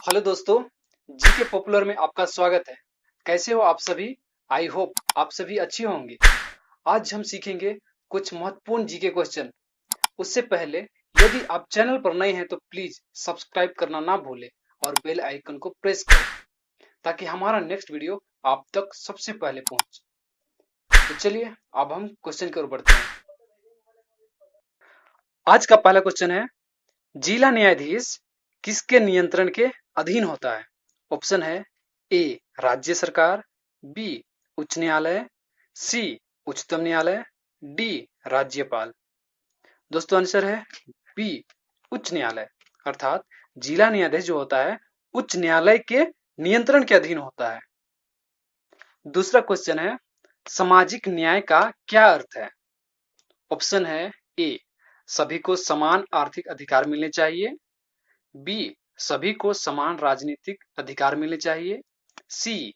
Hello दोस्तों, GK popular में आपका स्वागत है। कैसे हो आप सभी? आई होप आप सभी अच्छे होंगे। आज हम सीखेंगे कुछ महत्वपूर्ण जीके क्वेश्चन। उससे पहले यदि आप चैनल पर नए हैं तो प्लीज सब्सक्राइब करना ना भूलें और बेल आइकन को प्रेस करें ताकि हमारा नेक्स्ट वीडियो आप तक सबसे पहले पहुंचे। तो चलिए अब हम क्वेश्चन की ओर बढ़ते हैं। आज का पहला क्वेश्चन है, जिला न्यायाधीश किसके नियंत्रण के अधीन होता है? ऑप्शन है ए राज्य सरकार, बी उच्च न्यायालय, सी उच्चतम न्यायालय, डी राज्यपाल। दोस्तों आंसर है बी उच्च न्यायालय। अर्थात जिला न्यायाधीश जो होता है उच्च न्यायालय के नियंत्रण के अधीन होता है। दूसरा क्वेश्चन है, सामाजिक न्याय का क्या अर्थ है? ऑप्शन है ए सभी को समान आर्थिक अधिकार मिलने चाहिए, बी सभी को समान राजनीतिक अधिकार मिलने चाहिए, सी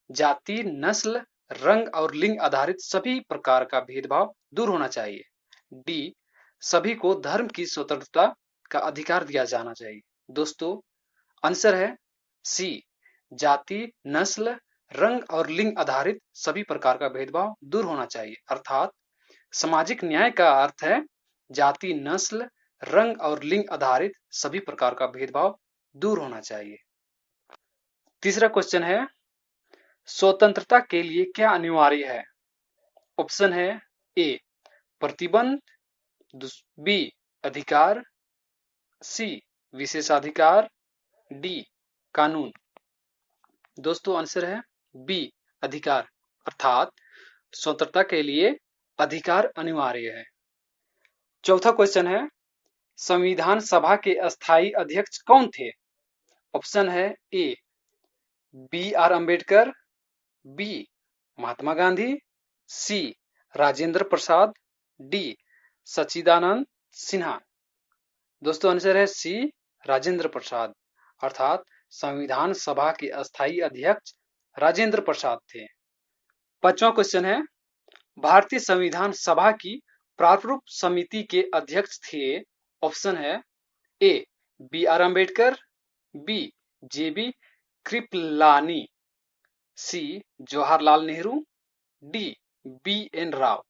जाति नस्ल रंग और लिंग आधारित सभी प्रकार का भेदभाव दूर होना चाहिए, डी सभी को धर्म की स्वतंत्रता का अधिकार दिया जाना चाहिए। दोस्तों आंसर है सी जाति नस्ल रंग और लिंग आधारित सभी प्रकार का भेदभाव दूर होना चाहिए। अर्थात सामाजिक न्याय का अर्थ है जाति नस्ल रंग और लिंग आधारित सभी प्रकार का भेदभाव दूर होना चाहिए। तीसरा क्वेश्चन है, स्वतंत्रता के लिए क्या अनिवार्य है? ऑप्शन है ए प्रतिबंध, बी अधिकार, सी विशेषाधिकार, डी कानून। दोस्तों आंसर है बी अधिकार। अर्थात स्वतंत्रता के लिए अधिकार अनिवार्य है। चौथा क्वेश्चन है, संविधान सभा के अस्थायी अध्यक्ष कौन थे? ऑप्शन है A B R Ambedkar, B Mahatma Gandhi, C Rajendra Prasad, D Sachchidanand Sinha. दोस्तों आंसर है सी राजेंद्र प्रसाद। अर्थात संविधान सभा के अस्थायी अध्यक्ष राजेंद्र प्रसाद थे। पांचवा क्वेश्चन है, भारतीय संविधान सभा की प्रारूप समिति के अध्यक्ष थे? ऑप्शन है A B R Ambedkar, B J B Kripalani, C Jawaharlal Nehru, D B N Rao.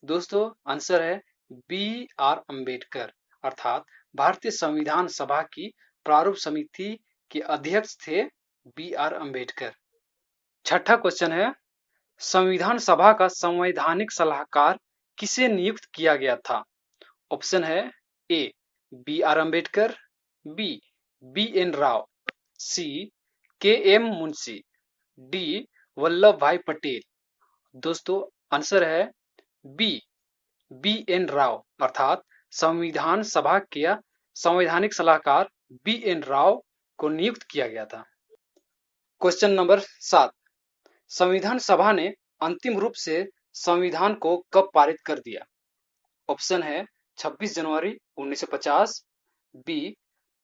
दोस्तों आंसर है बी आर अम्बेडकर। अर्थात भारतीय संविधान सभा की प्रारूप समिति के अध्यक्ष थे बी आर अम्बेडकर। छठा क्वेश्चन है, संविधान सभा का संवैधानिक सलाहकार किसे नियुक्त किया गया था? ऑप्शन है A B R Ambedkar, B B N Rao, C K M Munshi, D Vallabh भाई पटेल। दोस्तों आंसर है बी बी एन राव। अर्थात संविधान सभा के संवैधानिक सलाहकार बी एन राव को नियुक्त किया गया था। क्वेश्चन नंबर 7, संविधान सभा ने अंतिम रूप से संविधान को कब पारित कर दिया? ऑप्शन है 26 जनवरी 1950, बी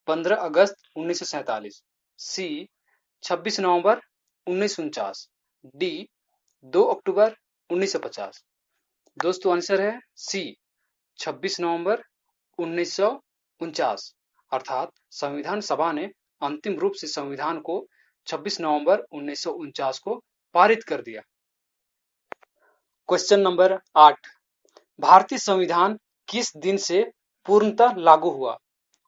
15 अगस्त 1947, सी 26 नवंबर 1949, डी 2 अक्टूबर 1950। दोस्तों आंसर है सी 26 नवंबर 1949। अर्थात संविधान सभा ने अंतिम रूप से संविधान को 26 नवंबर 1949 को पारित कर दिया। क्वेश्चन नंबर 8, भारतीय संविधान किस दिन से पूर्णतः लागू हुआ?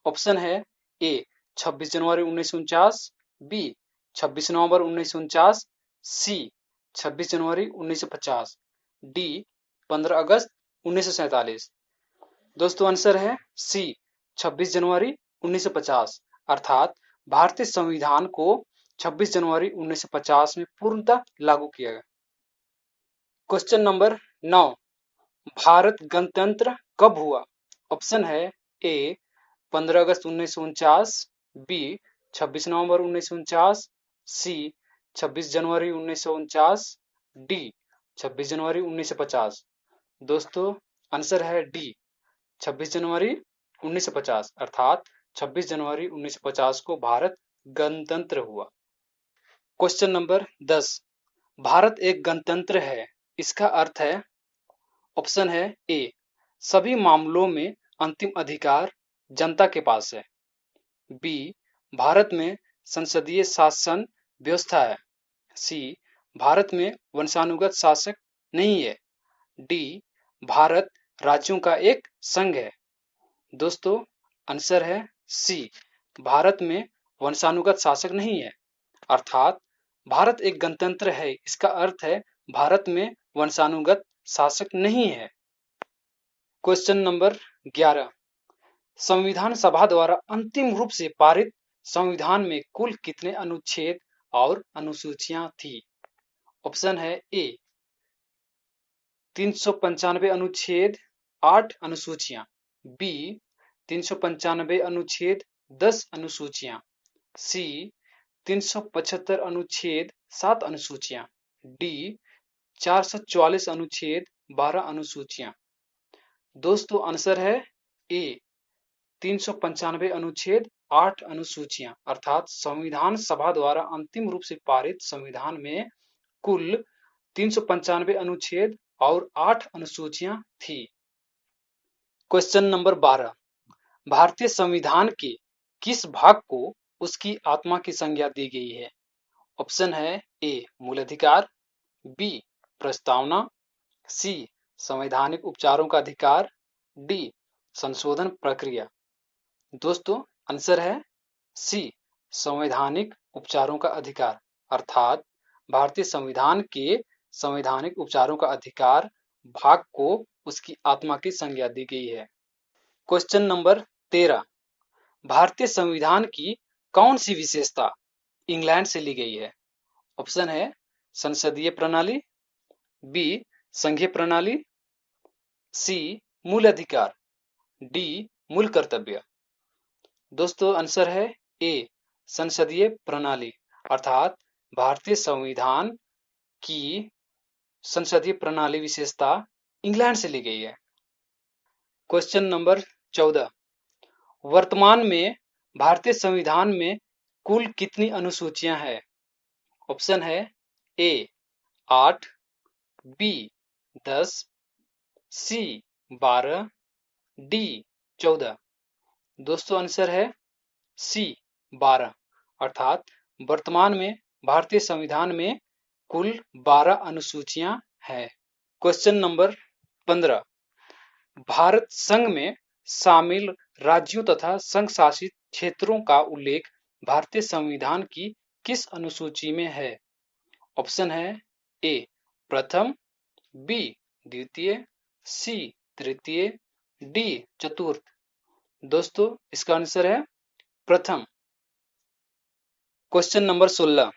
ऑप्शन है ए 26 जनवरी 1949, बी 26 नवंबर 1949, सी 26 जनवरी 1950, डी 15 अगस्त 1947। दोस्तों आंसर है सी 26 जनवरी 1950। अर्थात भारतीय संविधान को 26 जनवरी 1950 में पूर्णतः लागू किया गया। क्वेश्चन नंबर 9, भारत गणतंत्र कब हुआ? ऑप्शन है ए 15 अगस्त 1949, बी 26 नवंबर 1949, सी 26 जनवरी 1949, डी 26 जनवरी 1950। दोस्तों आंसर है डी 26 जनवरी 1950। अर्थात 26 जनवरी 1950 को भारत गणतंत्र हुआ। क्वेश्चन नंबर 10, भारत एक गणतंत्र है, इसका अर्थ है? ऑप्शन है ए सभी मामलों में अंतिम अधिकार जनता के पास है, बी भारत में संसदीय शासन व्यवस्था है। सी, भारत में वंशानुगत शासक नहीं है। डी, भारत राज्यों का एक संघ है। दोस्तों, आंसर है सी, भारत में वंशानुगत शासक नहीं है। अर्थात भारत एक गणतंत्र है, इसका अर्थ है भारत में वंशानुगत शासक नहीं है। क्वेश्चन नंबर 11, संविधान सभा द्वारा अंतिम रूप से पारित संविधान में कुल कितने अनुच्छेद और अनुसूचियां थी? ऑप्शन है ए 395 अनुच्छेद 8 अनुसूचियां, बी 395 अनुच्छेद 10 अनुसूचियां, सी 375 अनुच्छेद 7 अनुसूचियां, डी 444 अनुच्छेद 12 अनुसूचियां। दोस्तों, आंसर है ए 395 अनुच्छेद 8 अनुसूचियां। अर्थात संविधान सभा द्वारा अंतिम रूप से पारित संविधान में कुल 395 अनुच्छेद और 8 अनुसूचियां थी। क्वेश्चन नंबर 12, भारतीय संविधान के किस भाग को उसकी आत्मा की संज्ञा दी गई है? ऑप्शन है ए मूल अधिकार, बी प्रस्तावना, सी संवैधानिक उपचारों का अधिकार, डी संशोधन प्रक्रिया। दोस्तों, आंसर है सी संवैधानिक उपचारों का अधिकार। अर्थात भारतीय संविधान के संवैधानिक उपचारों का अधिकार भाग को उसकी आत्मा की संज्ञा दी गई है। क्वेश्चन नंबर 13, भारतीय संविधान की कौन सी विशेषता इंग्लैंड से ली गई है? ऑप्शन है संसदीय प्रणाली, बी संघीय प्रणाली, सी मूल अधिकार, डी मूल कर्तव्य। दोस्तों, आंसर है ए संसदीय प्रणाली। अर्थात भारतीय संविधान की संसदीय प्रणाली विशेषता इंग्लैंड से ली गई है। क्वेश्चन नंबर 14, वर्तमान में भारतीय संविधान में कुल कितनी अनुसूचियां हैं? ऑप्शन है ए 8, बी 10, सी 12, डी 14। दोस्तों, आंसर है सी 12। अर्थात वर्तमान में भारतीय संविधान में कुल 12 अनुसूचियां हैं। क्वेश्चन नंबर 15, भारत संघ में शामिल राज्यों तथा संघ शासित क्षेत्रों का उल्लेख भारतीय संविधान की किस अनुसूची में है? ऑप्शन है ए प्रथम, बी द्वितीय, सी तृतीय, डी चतुर्थ। दोस्तों, इसका आंसर है प्रथम। क्वेश्चन नंबर 16,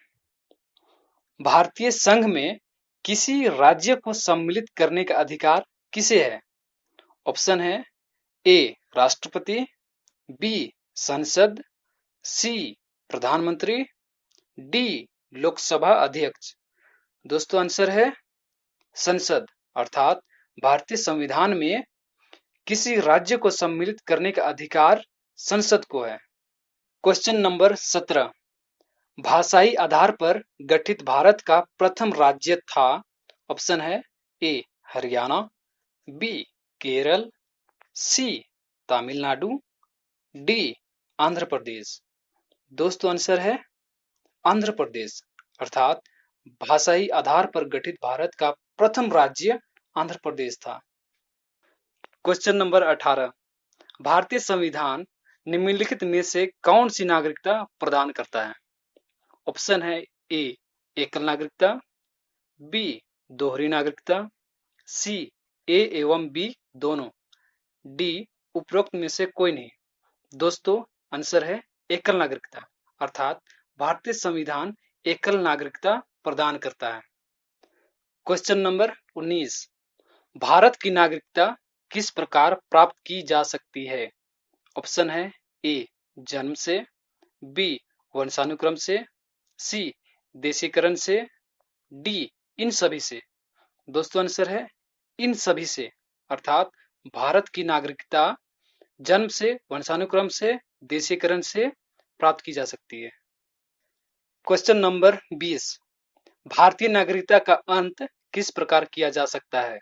भारतीय संघ में किसी राज्य को सम्मिलित करने का अधिकार किसे है? ऑप्शन है ए राष्ट्रपति, बी संसद, सी प्रधानमंत्री, डी लोकसभा अध्यक्ष। दोस्तों, आंसर है संसद। अर्थात भारतीय संविधान में किसी राज्य को सम्मिलित करने का अधिकार संसद को है। क्वेश्चन नंबर 17, भाषाई आधार पर गठित भारत का प्रथम राज्य था। ऑप्शन है ए हरियाणा, बी केरल, सी तमिलनाडु, डी आंध्र प्रदेश। दोस्तों, आंसर है आंध्र प्रदेश। अर्थात भाषाई आधार पर गठित भारत का प्रथम राज्य आंध्र प्रदेश था। क्वेश्चन नंबर 18, भारतीय संविधान निम्नलिखित में से कौन सी नागरिकता प्रदान करता है? ऑप्शन है ए एकल नागरिकता, बी दोहरी नागरिकता, सी ए एवं बी दोनों, डी उपरोक्त में से कोई नहीं। दोस्तों, आंसर है एकल नागरिकता। अर्थात भारतीय संविधान एकल नागरिकता प्रदान करता है। क्वेश्चन नंबर 19, भारत की नागरिकता किस प्रकार प्राप्त की जा सकती है? ऑप्शन है ए जन्म से, बी वंशानुक्रम से, सी देशीकरण से, डी इन सभी से। दोस्तों, आंसर है इन सभी से। अर्थात भारत की नागरिकता जन्म से, वंशानुक्रम से, देशीकरण से प्राप्त की जा सकती है। क्वेश्चन नंबर 20, भारतीय नागरिकता का अंत किस प्रकार किया जा सकता है?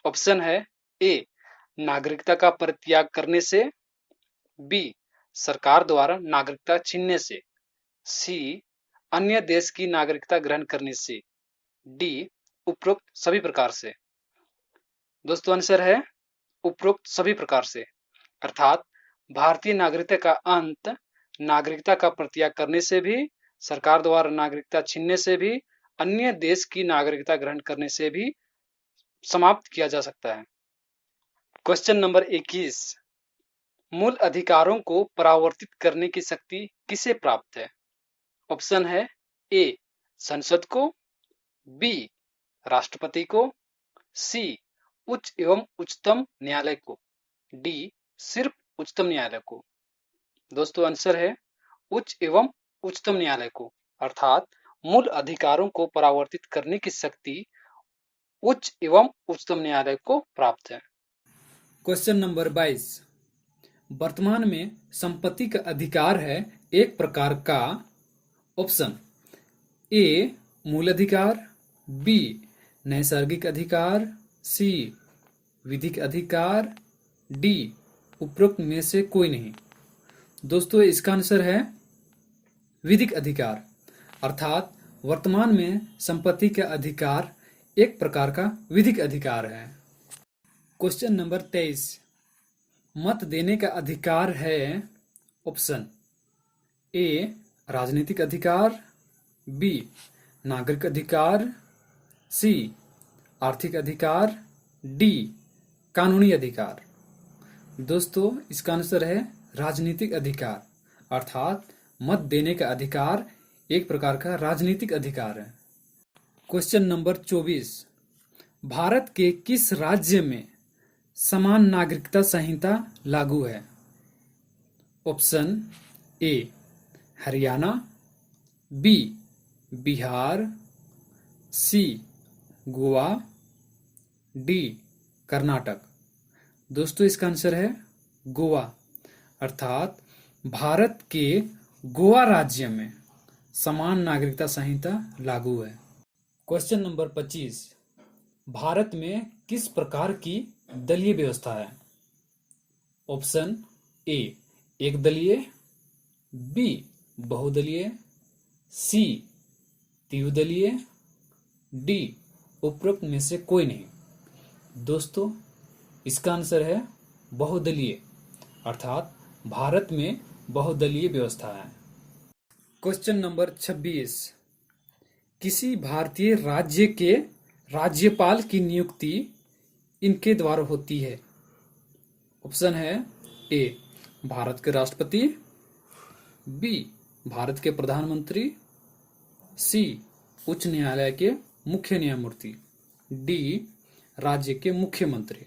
ऑप्शन है ए नागरिकता का परित्याग करने से, बी सरकार द्वारा नागरिकता छीनने से, सी अन्य देश की नागरिकता ग्रहण करने से, डी उपरोक्त सभी प्रकार से। दोस्तों आंसर है उपरोक्त सभी प्रकार से, अर्थात भारतीय नागरिकता का अंत नागरिकता का परित्याग करने से भी, सरकार द्वारा नागरिकता छीनने से भी, अन्य देश की नागरिकता ग्रहण करने से भी समाप्त किया जा सकता है। क्वेश्चन नंबर 21, मूल अधिकारों को परावर्तित करने की शक्ति किसे प्राप्त है? ऑप्शन है ए संसद को, बी राष्ट्रपति को, सी उच्च एवं उच्चतम न्यायालय को, डी सिर्फ उच्चतम न्यायालय को। दोस्तों आंसर है उच्च एवं उच्चतम न्यायालय को, अर्थात मूल अधिकारों को परावर्तित करने की शक्ति उच्च एवं उच्चतम न्यायालय को प्राप्त है। क्वेश्चन नंबर 22, वर्तमान में संपत्ति का अधिकार है एक प्रकार का। ऑप्शन ए मूल अधिकार, बी नैसर्गिक अधिकार, सी विधिक अधिकार, डी उपरोक्त में से कोई नहीं। दोस्तों इसका आंसर है विधिक अधिकार, अर्थात वर्तमान में संपत्ति का अधिकार एक प्रकार का विधिक अधिकार है। क्वेश्चन नंबर 23, मत देने का अधिकार है। ऑप्शन ए राजनीतिक अधिकार, बी नागरिक अधिकार, सी आर्थिक अधिकार, डी कानूनी अधिकार। दोस्तों इसका आंसर है राजनीतिक अधिकार, अर्थात मत देने का अधिकार एक प्रकार का राजनीतिक अधिकार है। क्वेश्चन नंबर 24, भारत के किस राज्य में समान नागरिकता संहिता लागू है? Option A Haryana, B Bihar, C Goa, D Karnataka. दोस्तों इसका आंसर है गोवा, अर्थात भारत के गोवा राज्य में समान नागरिकता संहिता लागू है। क्वेश्चन नंबर 25, भारत में किस प्रकार की दलीय व्यवस्था है? ऑप्शन ए एक दलीय, बी बहुदलीय, सी त्रिदलीय, डी उपरोक्त में से कोई नहीं। दोस्तों इसका आंसर है बहुदलीय, अर्थात भारत में बहुदलीय व्यवस्था है। क्वेश्चन नंबर 26, किसी भारतीय राज्य के राज्यपाल की नियुक्ति इनके द्वारा होती है? ऑप्शन है ए भारत के राष्ट्रपति, बी भारत के प्रधानमंत्री, सी उच्च न्यायालय के मुख्य न्यायमूर्ति, डी राज्य के मुख्यमंत्री।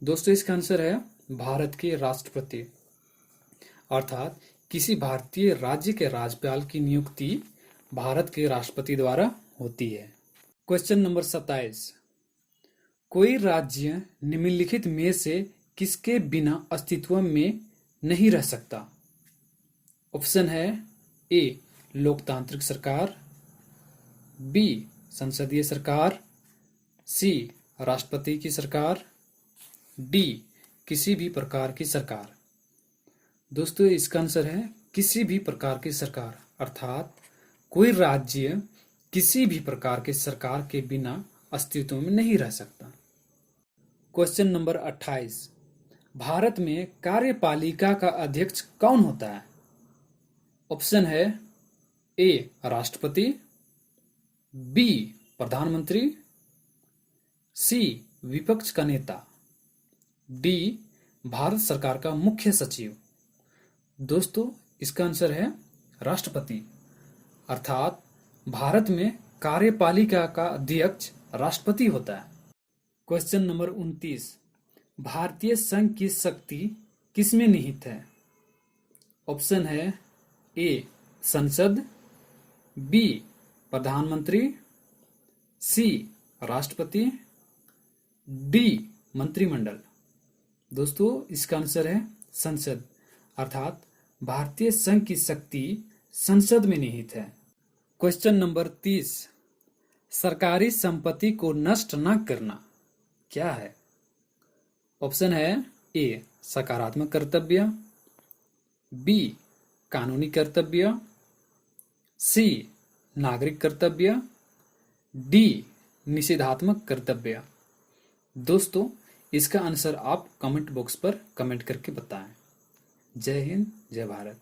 दोस्तों इसका आंसर है भारत के राष्ट्रपति, अर्थात किसी भारतीय राज्य के राज्यपाल की नियुक्ति भारत के राष्ट्रपति द्वारा होती है। क्वेश्चन नंबर 27, कोई राज्य निम्नलिखित में से किसके बिना अस्तित्व में नहीं रह सकता? ऑप्शन है ए लोकतांत्रिक सरकार, बी संसदीय सरकार, सी राष्ट्रपति की सरकार, डी किसी भी प्रकार की सरकार। दोस्तों इसका आंसर है किसी भी प्रकार की सरकार, अर्थात कोई राज्य किसी भी प्रकार के सरकार के बिना अस्तित्व में नहीं रह सकता। क्वेश्चन नंबर 28, भारत में कार्यपालिका का अध्यक्ष कौन होता है? ऑप्शन है ए राष्ट्रपति, बी प्रधानमंत्री, सी विपक्ष का नेता, डी भारत सरकार का मुख्य सचिव। दोस्तों इसका आंसर है राष्ट्रपति, अर्थात भारत में कार्यपालिका का अध्यक्ष राष्ट्रपति होता है। क्वेश्चन नंबर 29, भारतीय संघ की शक्ति किसमें निहित है? ऑप्शन है ए संसद, बी प्रधानमंत्री, सी राष्ट्रपति, डी मंत्रिमंडल। दोस्तों इसका आंसर है संसद, अर्थात भारतीय संघ की शक्ति संसद में निहित है। क्वेश्चन नंबर 30, सरकारी संपत्ति को नष्ट न करना क्या है? ऑप्शन है ए सकारात्मक कर्तव्य, बी कानूनी कर्तव्य, सी नागरिक कर्तव्य, डी निषेधात्मक कर्तव्य। दोस्तों, इसका आंसर आप कमेंट बॉक्स पर कमेंट करके बताएं। जय हिंद, जय भारत।